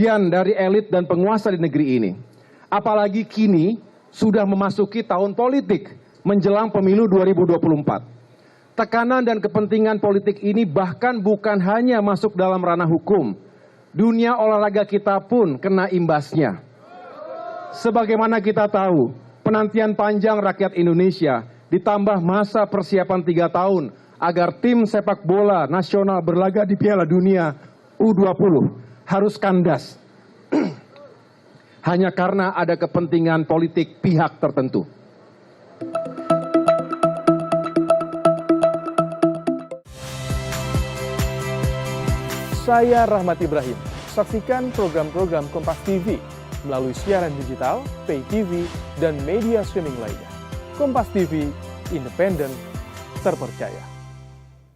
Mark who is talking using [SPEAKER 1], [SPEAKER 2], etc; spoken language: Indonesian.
[SPEAKER 1] sebagian dari elit dan penguasa di negeri ini. Apalagi kini sudah memasuki tahun politik menjelang pemilu 2024. Tekanan dan kepentingan politik ini bahkan bukan hanya masuk dalam ranah hukum. Dunia olahraga kita pun kena imbasnya. Sebagaimana kita tahu, penantian panjang rakyat Indonesia ditambah masa persiapan 3 tahun agar tim sepak bola nasional berlaga di Piala Dunia U20 harus kandas. Hanya karena ada kepentingan politik pihak tertentu.
[SPEAKER 2] Saya Rahmat Ibrahim. Saksikan program-program Kompas TV melalui siaran digital, pay TV, dan media streaming lainnya. Kompas TV, independen, terpercaya.